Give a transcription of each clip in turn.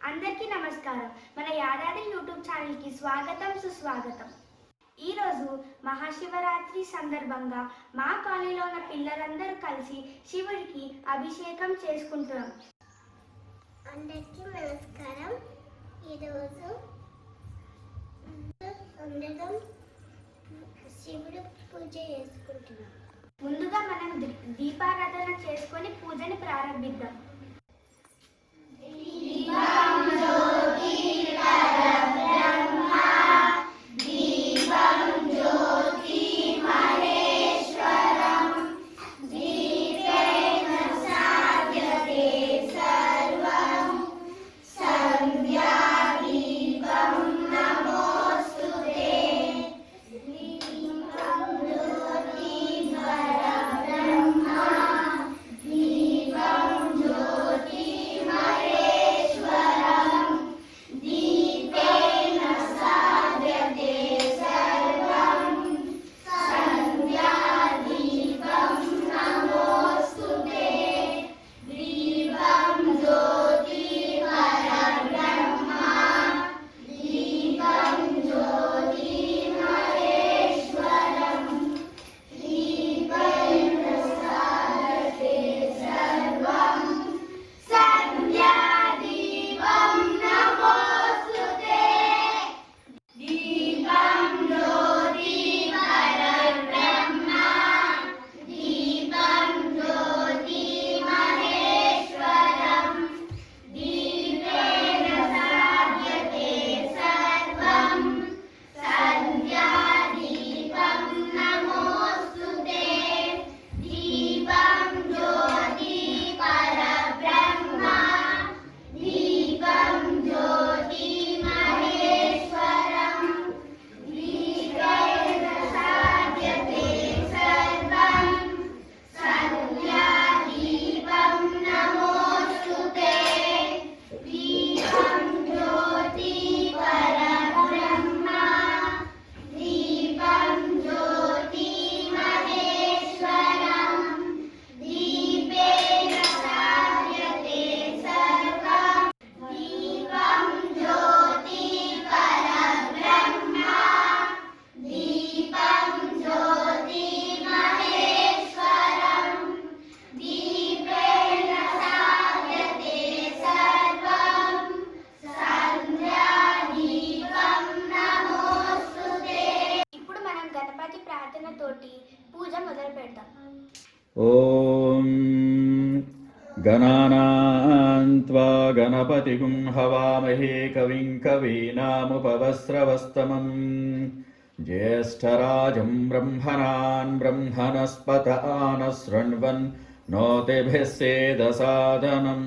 అందరికీ నమస్కారం. మన యాదాద్రి యూట్యూబ్ ఛానల్కి స్వాగతం, సుస్వాగతం. ఈరోజు మహాశివరాత్రి సందర్భంగా మా కాలనీలో ఉన్న పిల్లలందరూ కలిసి శివుడికి అభిషేకం చేసుకుంటున్నాం. అందరికీ నమస్కారం. ఈరోజు అందరం శివుడు పూజ చేసుకుంటున్నాం. ముందుగా మనం దీపారాధన చేసుకొని పూజని ప్రారంభిద్దాం. పూజ మొదలు పెడతాం. ఓం గణానాం త్వా గణపతిగుం హవామహే కవిం కవీనాముపవస్రవస్తమం జ్యేష్ఠరాజం బ్రహ్మణాన్ బ్రహ్మణస్పత ఆనశృణ్వన్ నోతిభిः సేదసాదనం.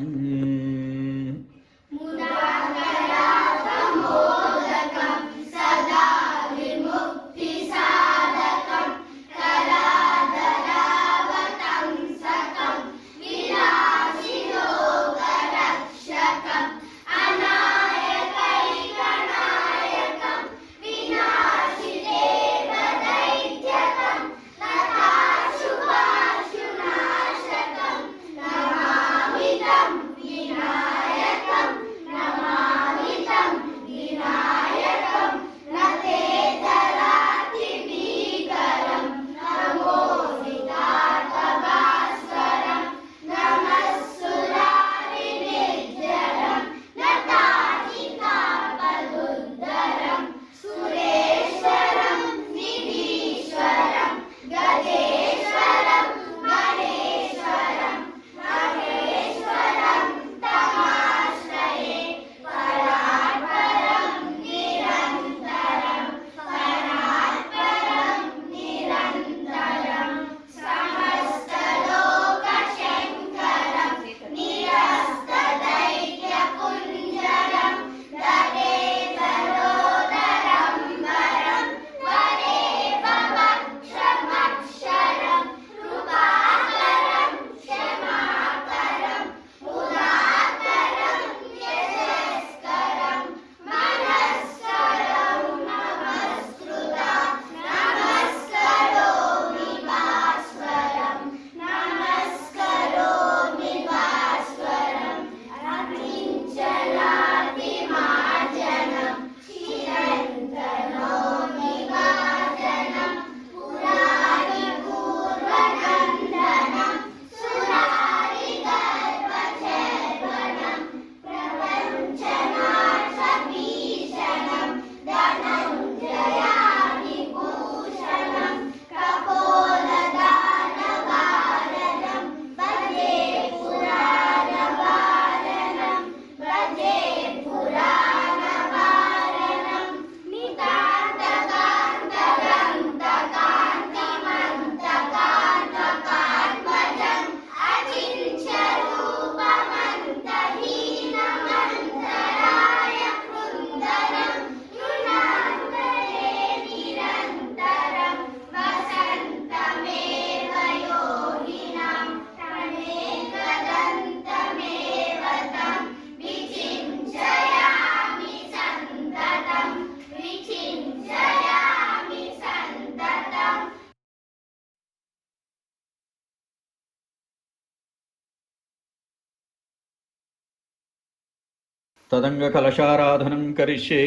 तदङ्गकलशाराधनं करिष्ये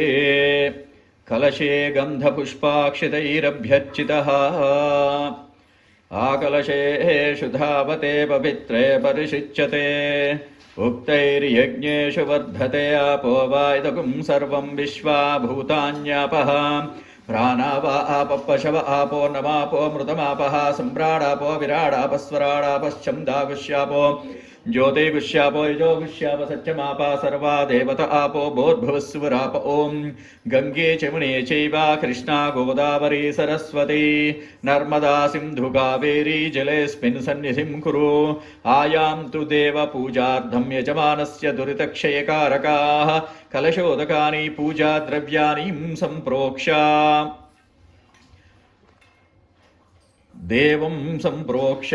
कलशे गन्धपुष्पाक्षितैरभ्यर्चितः आकलशे शुधावते पवित्रे परिषिच्यते उक्तैर्यज्ञेषु वर्धते आपो वा इदगुं सर्वं विश्वा भूतान्यापः प्राणावा आपः आपो नमापो मृतमापः सम्राडापो विराडापस्वराडापश्चन्दागुष्यापो ज्योतिगुष्यापो यजोगुष्याप सत्यमापा सर्वा देवता आपो बोद्भवस्वराप ॐ गङ्गे चमुने चैव कृष्णा गोदावरी सरस्वती नर्मदा सिन्धु कावेरी जलेऽस्मिन् सन्निधिं कुरु आयां तु देवपूजार्थं यजमानस्य दुरितक्षयकारकाः कलशोदकानि पूजाद्रव्याणि सम्प्रोक्ष देवं सम्प्रोक्ष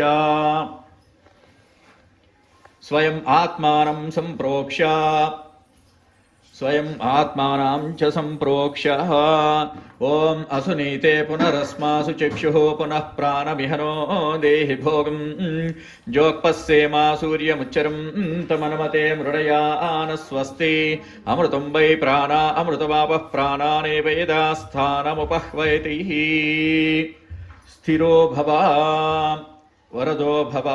स्वयं आत्मानं सम्प्रोक्ष स्वयं आत्मानं च सम्प्रोक्ष ॐ असुनीते पुनरस्मासु चक्षुः पुनः प्राणविहनो देहि भोगं जोक्पस्येमा सूर्यमुच्चरं तमनुमते मृडयान स्वस्ति अमृतं वै प्राणा अमृतमापः प्राणानेव यदास्थानमुपह्वयति स्थिरो भव वरदो भव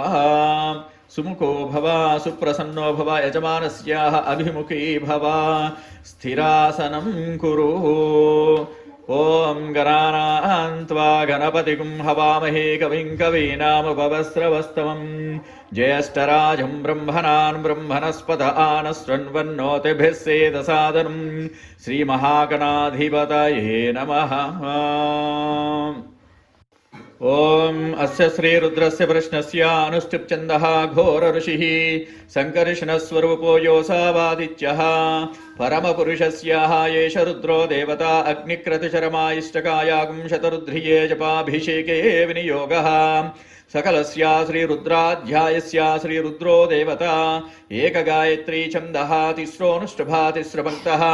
सुमुखो भव सुप्रसन्नो भव यजमानस्याः अभिमुखी भव स्थिरासनं कुरु ॐ गणानां त्वा गणपतिं हवामहे कविं कवीनामुपवस्रवस्तमं ज्येष्ठराजं ब्रह्मणान् ब्रह्मणस्पत आनशृण्वन्नोतिभिः सेदसादनं श्रीमहागणाधिपतये नमः। ॐ अस्य श्रीरुद्रस्य प्रश्नस्य अनुष्टुप्छन्दः घोर ऋषिः सङ्कर्षणस्वरूपो योऽसावादित्यः परमपुरुषस्याः एष रुद्रो देवता अग्निक्रतुशरमा इष्टकायागुं शतरुद्रिये जपाभिषेके विनियोगः सकलस्या श्रीरुद्राध्यायस्या श्रीरुद्रो देवता एकगायत्री छन्दः तिस्रोऽनुष्टुभा तिस्रपङ्क्तः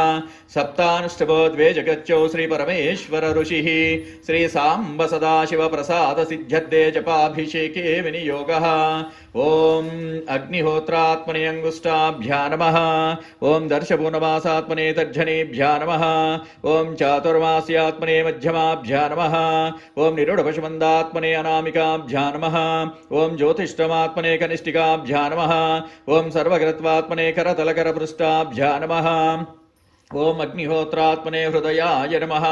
सप्तानुष्टुभो द्वे जगच्चौ श्रीपरमेश्वर ऋषिः श्रीसाम्ब सदाशिवप्रसाद सिद्ध्यर्थे जपाभिषेके विनियोगः ॐ अग्निहोत्रात्मने अङ्गुष्ठाभ्या नमः ॐ दर्शपूर्णमासात्मने तर्जनीभ्या नमः ॐ चातुर्मास्यात्मने मध्यमाभ्या नमः ॐ निरूढपशुमन्दात्मने अनामिकाभ्या नमः ॐ ज्योतिष्ठमात्मने कनिष्ठिकाभ्या नमः ॐ सर्वगतत्वात्मने करतलकरपृष्ठाभ्या नमः ॐ अग्निहोत्रात्मने हृदयाय नमः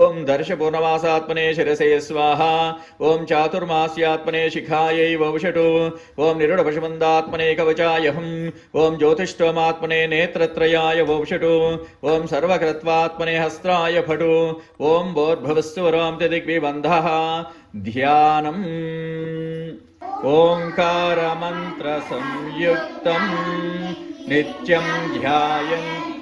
ॐ दर्शपूर्णमासात्मने शिरसे स्वाहा ॐ चातुर्मास्यात्मने शिखायै वौषटु ॐ निरूढपशुमन्दात्मने कवचायहम् ॐ ज्योतिष्ठमात्मने नेत्रत्रयाय वौषटु ॐ सर्वकृत्वात्मने हस्त्राय फटु ॐ बोर्भवस्वरां दिग्विबन्धः ध्यानम् ओंकारमन्त्रसंयुक्तं नित्यं ध्यायन्ति